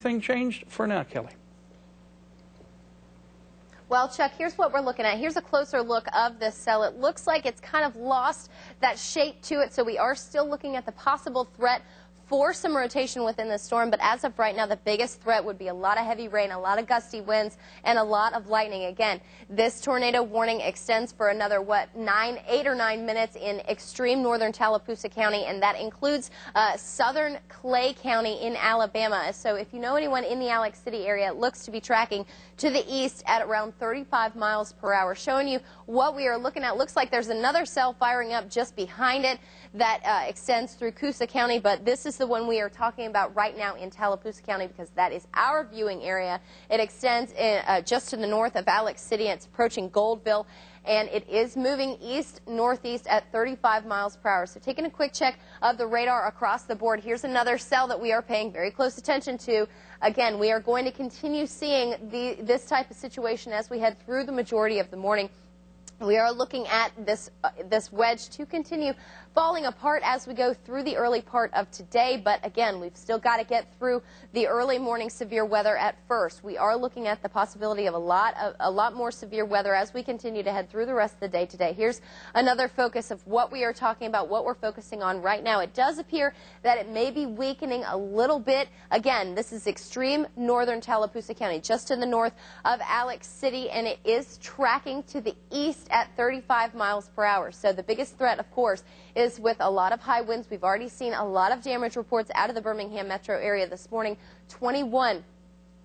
Anything changed for now, Kelly? Well, Chuck, here's what we're looking at. Here's a closer look of this cell. It looks like it's kind of lost that shape to it, so we are still looking at the possible threat for some rotation within the storm, but as of right now, the biggest threat would be a lot of heavy rain, a lot of gusty winds, and a lot of lightning. Again, this tornado warning extends for another, 8 or 9 minutes in extreme northern Tallapoosa County, and that includes southern Clay County in Alabama. So if you know anyone in the Alex City area, it looks to be tracking to the east at around 35 miles per hour. Showing you what we are looking at. Looks like there's another cell firing up just behind it that extends through Coosa County, but this is the one we are talking about right now in Tallapoosa County because that is our viewing area. It extends just to the north of Alex City. It's approaching Goldville, and it is moving east-northeast at 35 miles per hour. So taking a quick check of the radar across the board, here's another cell that we are paying very close attention to. Again, we are going to continue seeing this type of situation as we head through the majority of the morning. We are looking at this wedge to continue falling apart as we go through the early part of today. But again, we've still got to get through the early morning severe weather at first. We are looking at the possibility of a lot more severe weather as we continue to head through the rest of the day today. Here's another focus of what we are talking about, what we're focusing on right now. It does appear that it may be weakening a little bit. Again, this is extreme northern Tallapoosa County, just to the north of Alex City, and it is tracking to the east at 35 miles per hour. So the biggest threat, of course, is with a lot of high winds. We've already seen a lot of damage reports out of the Birmingham metro area this morning. 21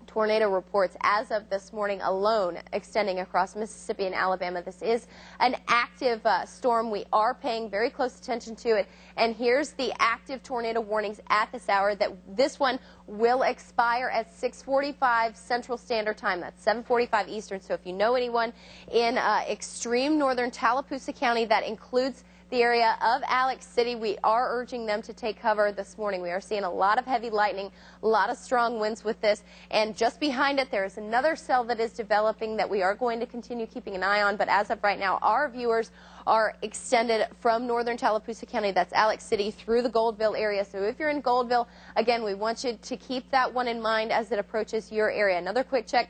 tornado reports as of this morning alone extending across Mississippi and Alabama. This is an active storm. We are paying very close attention to it. And here's the active tornado warnings at this hour. That this one will expire at 6:45 Central Standard Time. That's 7:45 Eastern. So if you know anyone in extreme northern Tallapoosa County, that includes the area of Alex City, we are urging them to take cover this morning. We are seeing a lot of heavy lightning, a lot of strong winds with this, and just behind it there is another cell that is developing that we are going to continue keeping an eye on. But as of right now, our viewers are extended from northern Tallapoosa County, that's Alex City, through the Goldville area. So if you're in Goldville, again, we want you to keep that one in mind as it approaches your area. Another quick check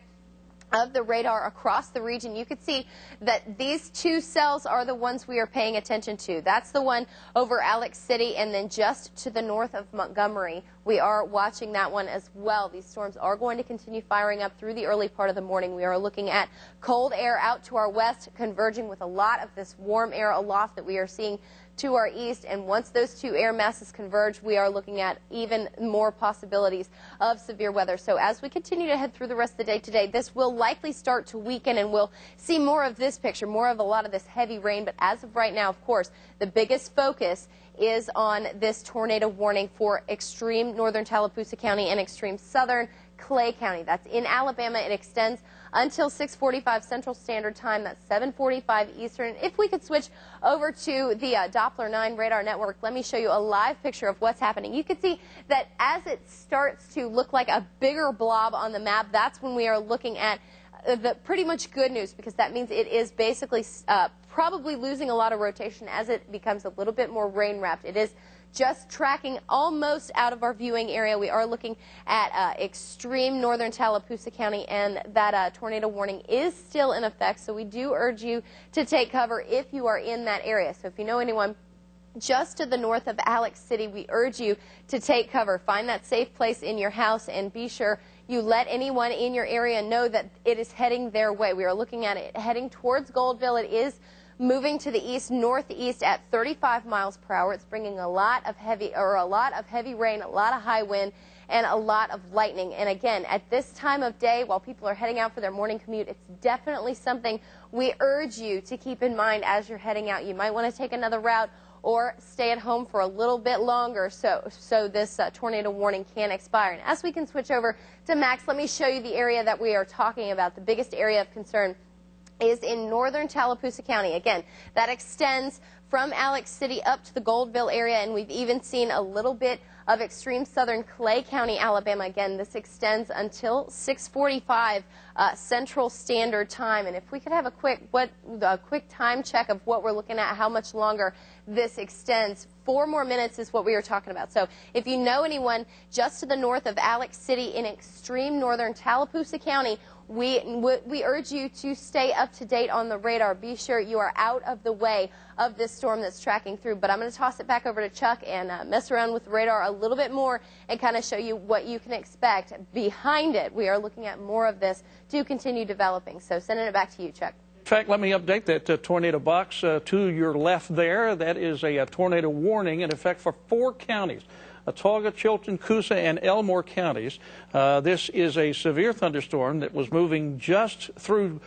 of the radar across the region, you can see that these two cells are the ones we are paying attention to. That's the one over Alex City, and then just to the north of Montgomery, we are watching that one as well. These storms are going to continue firing up through the early part of the morning. We are looking at cold air out to our west, converging with a lot of this warm air aloft that we are seeing to our east, and once those two air masses converge, we are looking at even more possibilities of severe weather. So as we continue to head through the rest of the day today, this will likely start to weaken, and we'll see more of this picture, more of a lot of this heavy rain. But as of right now, of course, the biggest focus is on this tornado warning for extreme northern Tallapoosa County and extreme southern Clay County. That's in Alabama. It extends until 6:45 Central Standard Time. That's 7:45 Eastern. If we could switch over to the Doppler 9 radar network, let me show you a live picture of what's happening. You can see that as it starts to look like a bigger blob on the map, that's when we are looking at the pretty much good news, because that means it is basically probably losing a lot of rotation as it becomes a little bit more rain wrapped. It is just tracking almost out of our viewing area. We are looking at extreme northern Tallapoosa County, and that tornado warning is still in effect. So we do urge you to take cover if you are in that area. So if you know anyone just to the north of Alex City, we urge you to take cover. Find that safe place in your house, and be sure you let anyone in your area know that it is heading their way. We are looking at it heading towards Goldville. It is moving to the east-northeast at 35 miles per hour. It's bringing a lot of heavy rain, a lot of high wind, and a lot of lightning. And again, at this time of day, while people are heading out for their morning commute, it's definitely something we urge you to keep in mind as you're heading out. You might want to take another route or stay at home for a little bit longer so this tornado warning can expire. And as we can switch over to Max, let me show you the area that we are talking about. The biggest area of concern is in northern Tallapoosa County. Again, that extends from Alex City up to the Goldville area, and we've even seen a little bit of extreme southern Clay County, Alabama. Again, this extends until 6:45 Central Standard Time. And if we could have a quick time check of what we're looking at, how much longer this extends. 4 more minutes is what we were talking about. So if you know anyone just to the north of Alex City in extreme northern Tallapoosa County, we urge you to stay up to date on the radar. Be sure you are out of the way of this storm that's tracking through. But I'm going to toss it back over to Chuck and mess around with the radar a little bit more and kind of show you what you can expect behind it. We are looking at more of this to continue developing. So sending it back to you, Chuck. In fact, let me update that tornado box to your left there. That is a tornado warning in effect for 4 counties. Autauga, Chilton, Coosa, and Elmore counties. This is a severe thunderstorm that was moving just through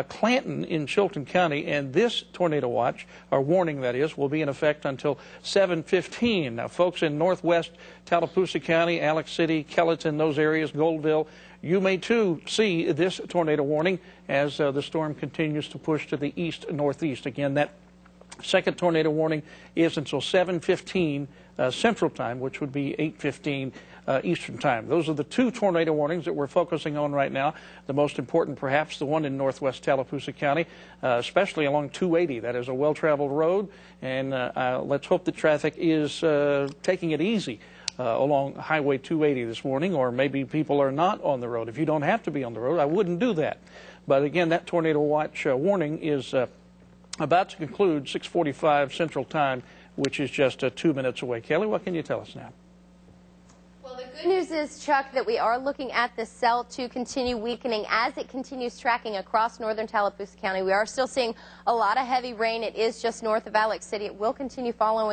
Clanton in Chilton County, and this tornado watch, or warning that is, will be in effect until 7:15. Now, folks in northwest Tallapoosa County, Alex City, Kellyton, those areas, Goldville, you may too see this tornado warning as the storm continues to push to the east-northeast. Again, that second tornado warning is until 7:15 Central Time, which would be 8:15 Eastern Time. Those are the 2 tornado warnings that we're focusing on right now. The most important, perhaps, the one in northwest Tallapoosa County, especially along 280. That is a well-traveled road, and let's hope the traffic is taking it easy along Highway 280 this morning, or maybe people are not on the road. If you don't have to be on the road, I wouldn't do that. But again, that tornado watch warning is about to conclude 6:45 Central Time, which is just 2 minutes away. Kelly, what can you tell us now? Well, the good news is, Chuck, that we are looking at this cell to continue weakening as it continues tracking across northern Tallapoosa County. We are still seeing a lot of heavy rain. It is just north of Alex City. It will continue following